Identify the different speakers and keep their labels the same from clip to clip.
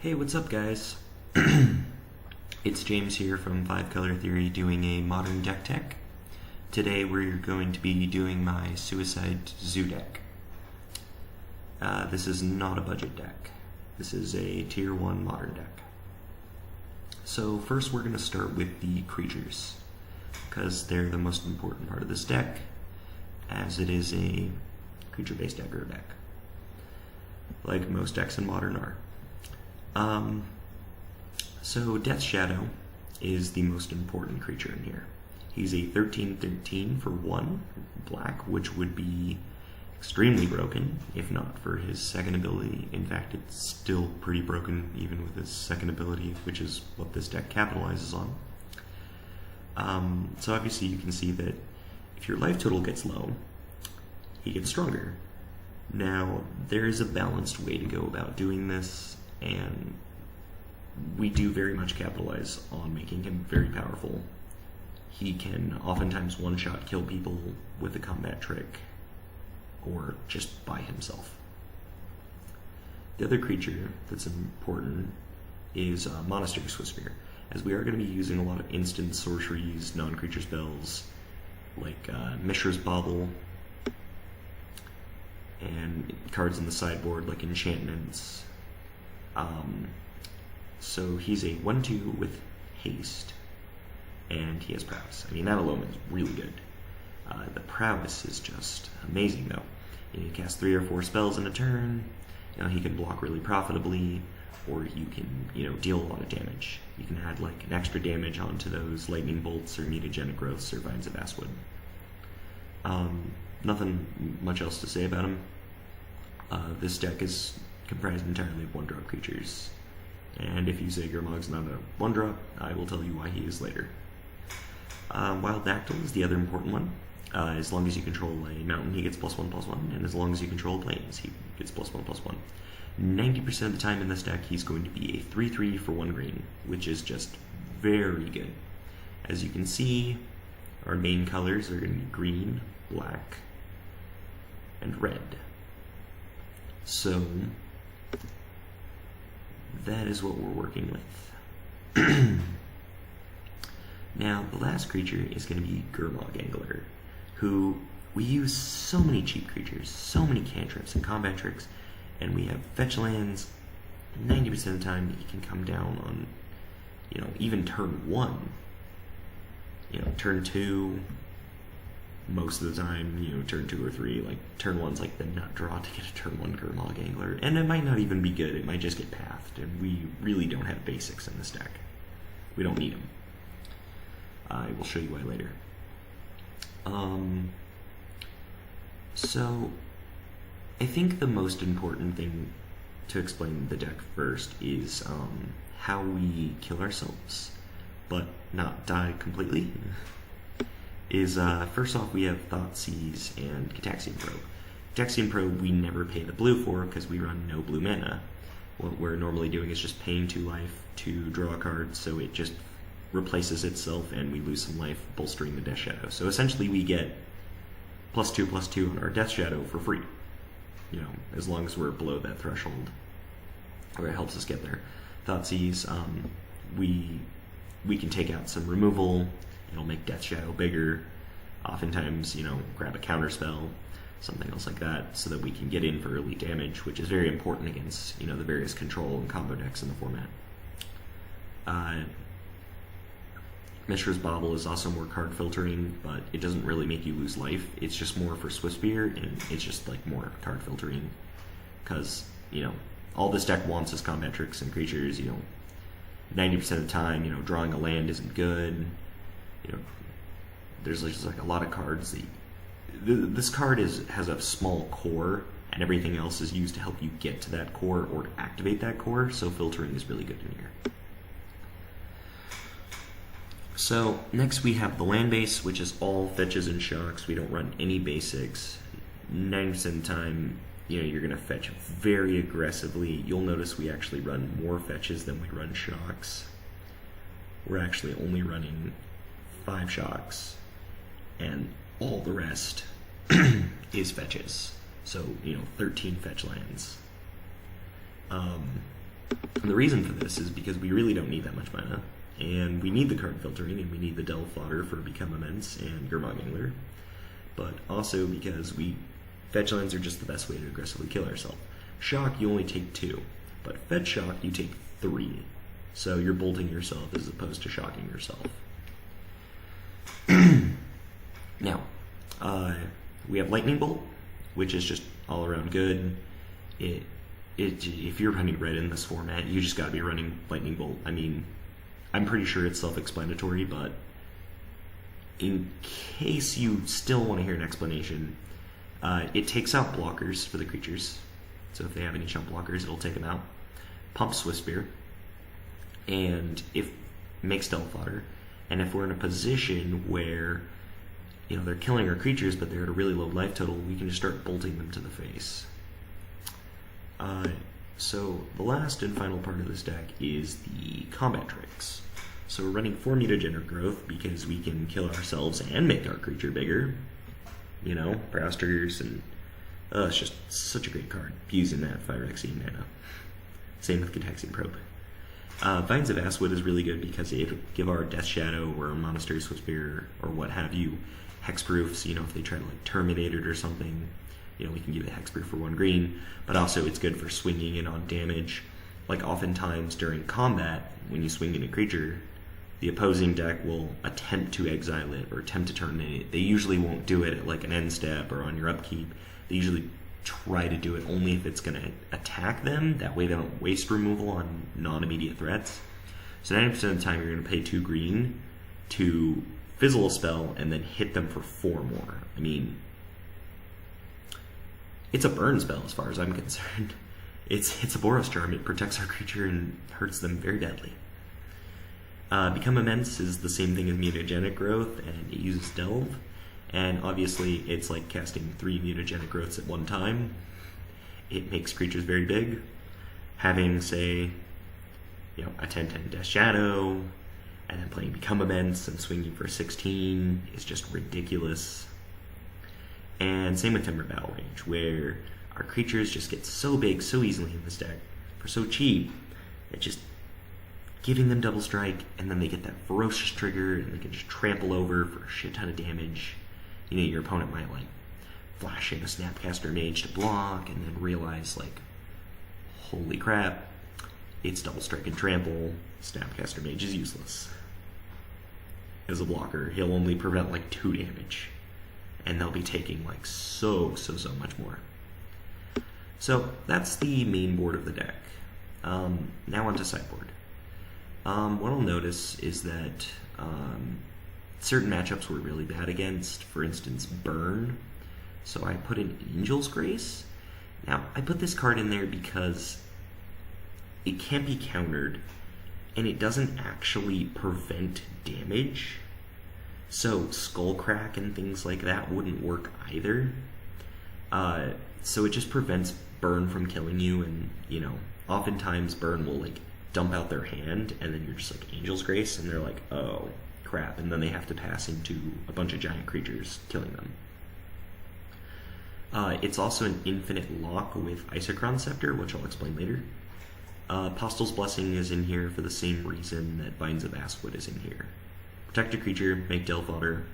Speaker 1: Hey, what's up, guys? It's James here from 5 Color Theory doing a modern deck tech. Today we're going to be doing my Suicide Zoo deck. This is not a budget deck. This is a Tier 1 modern deck. So first we're going to start with the creatures, because they're the most important part of this deck, as it is a creature-based aggro deck, like most decks in Modern are. So Death Shadow is the most important creature in here. He's a 13/13 for 1 black, which would be extremely broken, if not for his second ability. In fact, it's still pretty broken even with his second ability, which is what this deck capitalizes on. So obviously you can see that if your life total gets low, he gets stronger. Now, there is a balanced way to go about doing this, and we do very much capitalize on making him very powerful. He can oftentimes one-shot kill people with a combat trick, or just by himself. The other creature that's important is Monastery Swiftspear, as we are going to be using a lot of instant sorceries, non-creature spells, like Mishra's Bauble, and cards in the sideboard like enchantments. So he's a 1/2 with haste, and he has prowess. I mean, that alone is really good. The prowess is just amazing, though. You can cast 3 or 4 spells in a turn. He can block really profitably, or you can, deal a lot of damage. You can add like an extra damage onto those lightning bolts or mutagenic growths or vines of basswood. Nothing much else to say about him. This deck is comprised entirely of 1-drop creatures, and if you say Gurmag's not a 1-drop, I will tell you why he is later. Wild Dactyl is the other important one. As long as you control a mountain, he gets +1/+1, and as long as you control plains, he gets +1/+1. 90% of the time in this deck, he's going to be a 3/3 for 1 green, which is just very good. As you can see, our main colors are going to be green, black, and red. So that is what we're working with. Now, the last creature is going to be Gurmag Angler, who we use so many cheap creatures, so many cantrips and combat tricks, and we have fetch lands. 90% of the time he can come down on, even turn 1. Turn 2, most of the time, turn 2 or 3, like turn 1's like the nut draw to get a turn 1 Gurmag Angler, and it might not even be good, it might just get pathed, and we really don't have basics in this deck. We don't need them. I will show you why later. So I think the most important thing to explain the deck first is how we kill ourselves, but not die completely. First off, we have Thoughtseize and Cataxian Probe. Cataxian Probe we never pay the blue for because we run no blue mana. What we're normally doing is just paying 2 life to draw a card, so it just replaces itself and we lose some life, bolstering the Death Shadow. So essentially we get +2/+2 on our Death Shadow for free, as long as we're below that threshold, or it helps us get there. Thoughtseize, we can take out some removal. It'll make Death Shadow bigger. Oftentimes, grab a counter spell, something else like that, so that we can get in for early damage, which is very important against, the various control and combo decks in the format. Mishra's Bauble is also more card filtering, but it doesn't really make you lose life. It's just more for Swiftspear, and it's just like more card filtering, because, all this deck wants is combat tricks and creatures. 90% of the time, drawing a land isn't good. There's just like a lot of cards. This card has a small core, and everything else is used to help you get to that core or to activate that core, so filtering is really good in here. So next we have the land base, which is all fetches and shocks. We don't run any basics. 90% of the time, you're going to fetch very aggressively. You'll notice we actually run more fetches than we run shocks. We're actually only running 5 shocks, and all the rest is fetches. So, 13 fetch lands. And the reason for this is because we really don't need that much mana, and we need the card filtering, and we need the Delve Fodder for Become Immense and Gurmag Angler, but also because fetch lands are just the best way to aggressively kill ourselves. Shock, you only take 2, but Fetch Shock, you take 3. So you're bolting yourself as opposed to shocking yourself. Now, we have Lightning Bolt, which is just all around good. If you're running red in this format, you just got to be running Lightning Bolt. I mean, I'm pretty sure it's self-explanatory, but in case you still want to hear an explanation, it takes out blockers for the creatures. So if they have any chump blockers, it'll take them out. Pump Swiftspear, and makes Delve Fodder. And if we're in a position where they're killing our creatures, but they're at a really low life total, we can just start bolting them to the face. So the last and final part of this deck is the combat tricks. So we're running 4 Mutagenic Growth because we can kill ourselves and make our creature bigger. Browsters, and it's just such a great card. Using that Phyrexian mana. Same with Cataxian Probe. Vines of Ashwood is really good because it'll give our Death Shadow or Monastery Swiftspear or what have you hexproofs. If they try to terminate it or something, we can give it hexproof for 1 green. But also it's good for swinging it on damage. Like oftentimes during combat, when you swing in a creature, the opposing deck will attempt to exile it or attempt to terminate it. They usually won't do it at like an end step or on your upkeep. They usually try to do it only if it's going to attack them. That way they don't waste removal on non-immediate threats. So 90% of the time you're going to pay 2 green to fizzle a spell and then hit them for 4 more. I mean, it's a burn spell as far as I'm concerned. It's a Boros Charm. It protects our creature and hurts them very badly. Become Immense is the same thing as Mutagenic Growth, and it uses Delve. And obviously, it's like casting 3 Mutagenic Growths at one time. It makes creatures very big. Having, say, a 10/10 Death Shadow, and then playing Become Immense and swinging for 16 is just ridiculous. And same with Timber Battle Range, where our creatures just get so big so easily in this deck for so cheap. It's just giving them double strike, and then they get that ferocious trigger, and they can just trample over for a shit ton of damage. Your opponent might flash in a Snapcaster Mage to block, and then realize holy crap, it's double strike and trample. Snapcaster Mage is useless. As a blocker, he'll only prevent 2 damage, and they'll be taking so much more. So that's the main board of the deck. Now onto sideboard. What I'll notice is that certain matchups were really bad against, for instance, Burn. So I put in Angel's Grace. Now, I put this card in there because it can't be countered, and it doesn't actually prevent damage. So Skullcrack and things like that wouldn't work either. So it just prevents Burn from killing you, and, oftentimes Burn will, dump out their hand, and then you're just Angel's Grace, and they're like, oh, crap, and then they have to pass into a bunch of giant creatures, killing them. It's also an infinite lock with Isochron Scepter, which I'll explain later. Postil's Blessing is in here for the same reason that Vines of Ashwood is in here. Protect a creature, make Delve Fodder,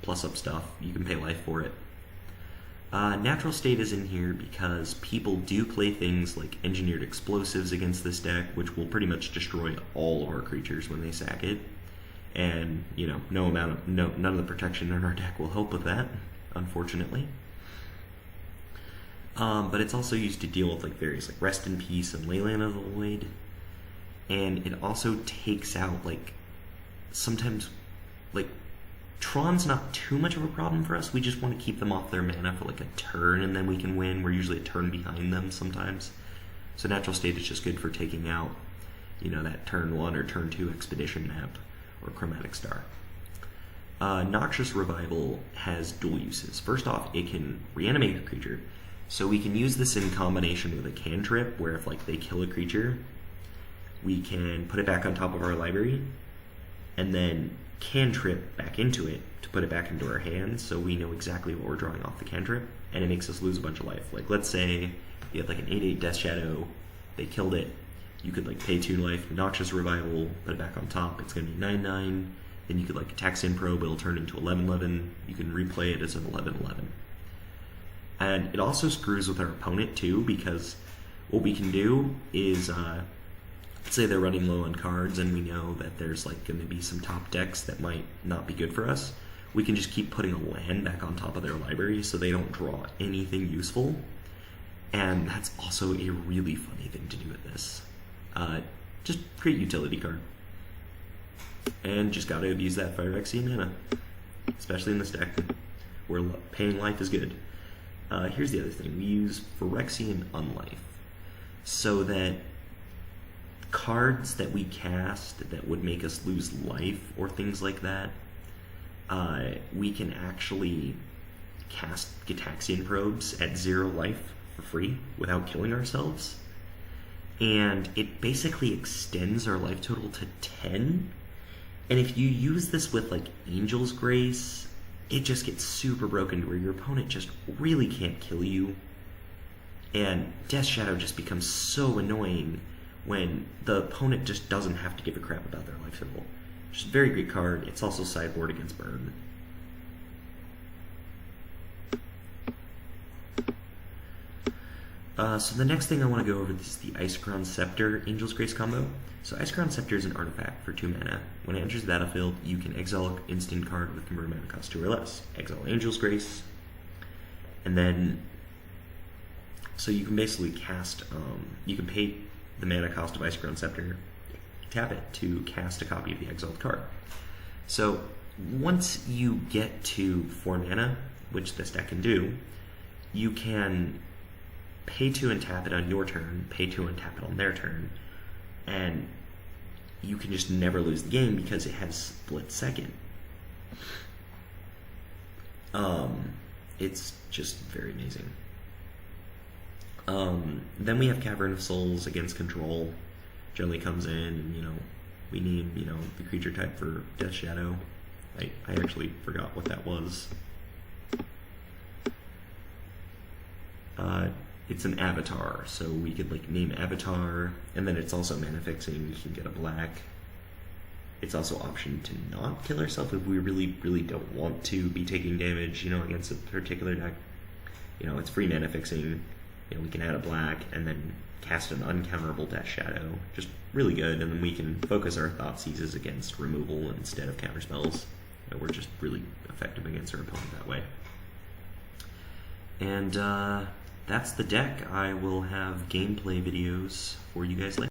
Speaker 1: plus up stuff, you can pay life for it. Natural State is in here because people do play things like Engineered Explosives against this deck, which will pretty much destroy all of our creatures when they sack it. And, none of the protection in our deck will help with that, unfortunately. But it's also used to deal with various Rest in Peace and Leyland of the Void. And it also takes out sometimes Tron's not too much of a problem for us. We just want to keep them off their mana for a turn, and then we can win. We're usually a turn behind them sometimes. So Natural State is just good for taking out, that turn 1 or turn 2 Expedition map or Chromatic Star. Noxious Revival has dual uses. First off, it can reanimate a creature. So we can use this in combination with a cantrip, where if they kill a creature, we can put it back on top of our library, and then cantrip back into it to put it back into our hands, so we know exactly what we're drawing off the cantrip, and it makes us lose a bunch of life. Let's say you have an 8/8 Death Shadow they killed it. You could like pay 2 life, Noxious Revival, put it back on top. It's going to be 9/9. Then you could like attack Sin Probe, it'll turn into 11/11. You can replay it as an 11/11. And it also screws with our opponent too, because what we can do is, let's say they're running low on cards and we know that there's like going to be some top decks that might not be good for us. We can just keep putting a land back on top of their library so they don't draw anything useful. And that's also a really funny thing to do with this. Just create utility card. And just gotta use that Phyrexian mana. Especially in this deck, where paying life is good. Here's the other thing. We use Phyrexian Unlife. So that cards that we cast that would make us lose life or things like that, we can actually cast Gitaxian Probes at 0 life for free without killing ourselves. And it basically extends our life total to 10. And if you use this with like Angel's Grace, it just gets super broken to where your opponent just really can't kill you. And Death Shadow just becomes so annoying when the opponent just doesn't have to give a crap about their life total. Just a very great card. It's also sideboard against burn. So the next thing I want to go over is the Icecrown Scepter Angel's Grace combo. So Icecrown Scepter is an artifact for 2 mana. When it enters the battlefield, you can exile an instant card with converted mana cost 2 or less. Exile Angel's Grace, and then so you can basically cast. You can pay the mana cost of Icecrown Scepter, tap it to cast a copy of the exiled card. So once you get to 4 mana, which this deck can do, you can pay 2 and tap it on your turn, pay 2 and tap it on their turn, and you can just never lose the game because it has split second. It's just very amazing. Then we have Cavern of Souls against control. Generally comes in, and we need the creature type for Death Shadow. I actually forgot what that was. It's an avatar, so we could like name avatar, and then it's also mana fixing. You can get a black. It's also option to not kill ourselves if we really, really don't want to be taking damage, against a particular deck. It's free mana fixing. We can add a black and then cast an uncounterable Death Shadow. Just really good, and then we can focus our Thought Seizes against removal instead of counterspells. We're just really effective against our opponent that way. And that's the deck. I will have gameplay videos for you guys later.